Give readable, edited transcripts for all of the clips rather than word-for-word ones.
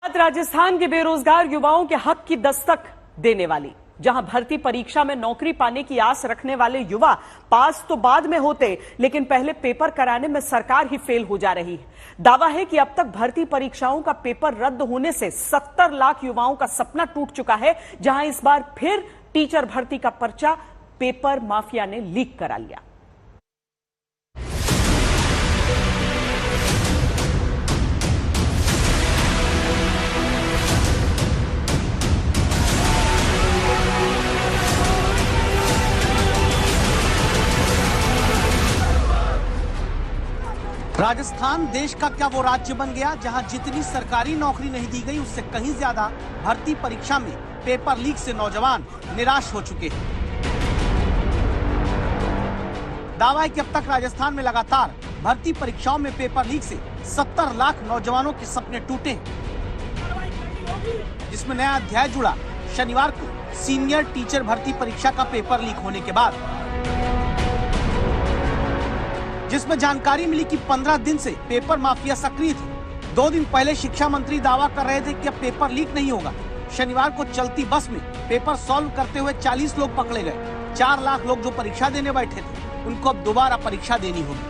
राजस्थान के बेरोजगार युवाओं के हक की दस्तक देने वाली, जहां भर्ती परीक्षा में नौकरी पाने की आस रखने वाले युवा पास तो बाद में होते, लेकिन पहले पेपर कराने में सरकार ही फेल हो जा रही है। दावा है कि अब तक भर्ती परीक्षाओं का पेपर रद्द होने से 70 लाख युवाओं का सपना टूट चुका है, जहां इस बार फिर टीचर भर्ती का पर्चा पेपर माफिया ने लीक करा लिया। राजस्थान देश का क्या वो राज्य बन गया जहां जितनी सरकारी नौकरी नहीं दी गई उससे कहीं ज्यादा भर्ती परीक्षा में पेपर लीक से नौजवान निराश हो चुके हैं। दावा है कि अब तक राजस्थान में लगातार भर्ती परीक्षाओं में पेपर लीक से 70 लाख नौजवानों के सपने टूटे हैं, जिसमें नया अध्याय जुड़ा शनिवार को सीनियर टीचर भर्ती परीक्षा का पेपर लीक होने के बाद, जिसमें जानकारी मिली कि 15 दिन से पेपर माफिया सक्रिय थे। 2 दिन पहले शिक्षा मंत्री दावा कर रहे थे कि अब पेपर लीक नहीं होगा। शनिवार को चलती बस में पेपर सॉल्व करते हुए 40 लोग पकड़े गए। 4 लाख लोग जो परीक्षा देने बैठे थे, उनको अब दोबारा परीक्षा देनी होगी।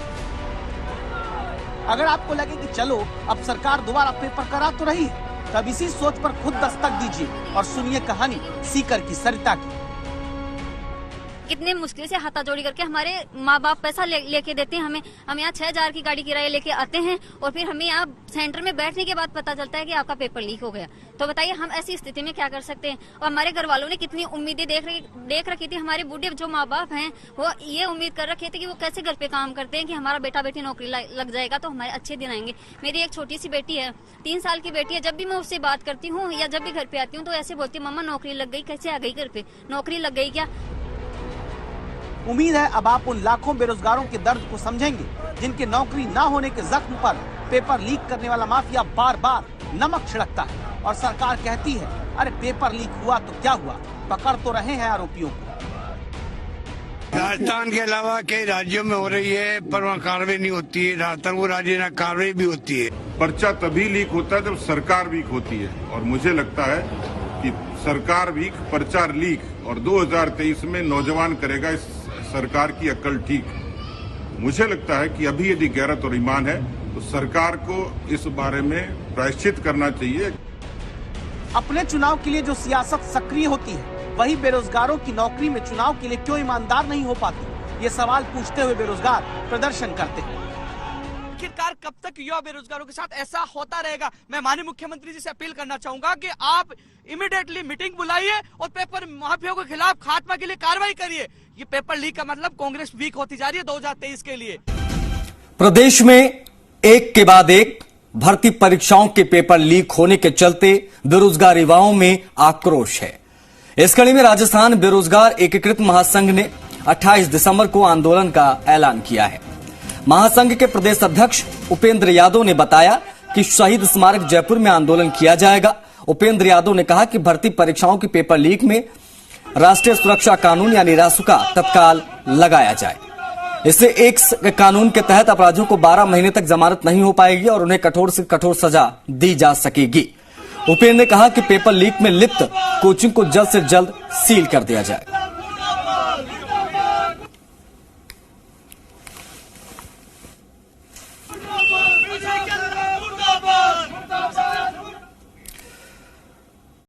अगर आपको लगे कि चलो अब सरकार दोबारा पेपर करा तो रही है, तब इसी सोच पर खुद दस्तक दीजिए और सुनिए कहानी सीकर की सरिता की। कितने मुश्किल से हाथाजोड़ी करके हमारे माँ बाप पैसा लेके देते हैं हमें। हम यहाँ 6000 की गाड़ी किराया लेके आते हैं और फिर हमें यहाँ सेंटर में बैठने के बाद पता चलता है कि आपका पेपर लीक हो गया। तो बताइए हम ऐसी स्थिति में क्या कर सकते हैं। और हमारे घर वालों ने कितनी उम्मीदें देख रखी थी। हमारे बूढ़े जो माँ बाप हैं वो ये उम्मीद कर रखे थे कि वो कैसे घर पे काम करते हैं कि हमारा बेटा बेटी नौकरी लग जाएगा तो हमारे अच्छे दिन आएंगे। मेरी एक छोटी सी बेटी है, 3 साल की बेटी है। जब भी मैं उससे बात करती हूँ या जब भी घर पे आती हूँ तो ऐसे बोलती है, मम्मा नौकरी लग गई, कैसे आ गई घर पे, नौकरी लग गई क्या। उम्मीद है अब आप उन लाखों बेरोजगारों के दर्द को समझेंगे जिनके नौकरी ना होने के जख्म पर पेपर लीक करने वाला माफिया बार बार नमक छिड़कता है और सरकार कहती है अरे पेपर लीक हुआ तो क्या हुआ, पकड़ तो रहे हैं आरोपियों को। राजस्थान के अलावा कई राज्यों में हो रही है पर वहाँ कार्रवाई नहीं होती है। राजस्थान वो राज्य ना कार्रवाई भी होती है। पर्चा तभी लीक होता है जब सरकार वीक होती है, और मुझे लगता है कि सरकार वीक, पर्चा लीक, और 2023 में नौजवान करेगा इस सरकार की अक्ल ठीक। मुझे लगता है कि अभी यदि गैरत और ईमान है तो सरकार को इस बारे में प्रायश्चित करना चाहिए। अपने चुनाव के लिए जो सियासत सक्रिय होती है, वही बेरोजगारों की नौकरी में चुनाव के लिए क्यों ईमानदार नहीं हो पाती, ये सवाल पूछते हुए बेरोजगार प्रदर्शन करते हैं। आखिरकार कब तक युवा बेरोजगारों के साथ ऐसा होता रहेगा। मैं माननीय मुख्यमंत्री जी से अपील करना चाहूंगा कि आप इमीडिएटली मीटिंग बुलाइए और पेपर माफिया के खिलाफ खात्मा के लिए कार्रवाई करिए। ये पेपर लीक का मतलब कांग्रेस वीक होती जा रही है 2023 के लिए। प्रदेश में एक के बाद एक भर्ती परीक्षाओं के पेपर लीक होने के चलते बेरोजगार युवाओं में आक्रोश है। इस कड़ी में राजस्थान बेरोजगार एकीकृत महासंघ ने 28 दिसंबर को आंदोलन का ऐलान किया है। महासंघ के प्रदेश अध्यक्ष उपेंद्र यादव ने बताया कि शहीद स्मारक जयपुर में आंदोलन किया जाएगा। उपेंद्र यादव ने कहा कि भर्ती परीक्षाओं के पेपर लीक में राष्ट्रीय सुरक्षा कानून यानी रासुका तत्काल लगाया जाए। इससे एक कानून के तहत अपराधियों को 12 महीने तक जमानत नहीं हो पाएगी और उन्हें कठोर से कठोर सजा दी जा सकेगी। उपेंद्र ने कहा कि पेपर लीक में लिप्त कोचिंग को जल्द से जल्द सील कर दिया जाए।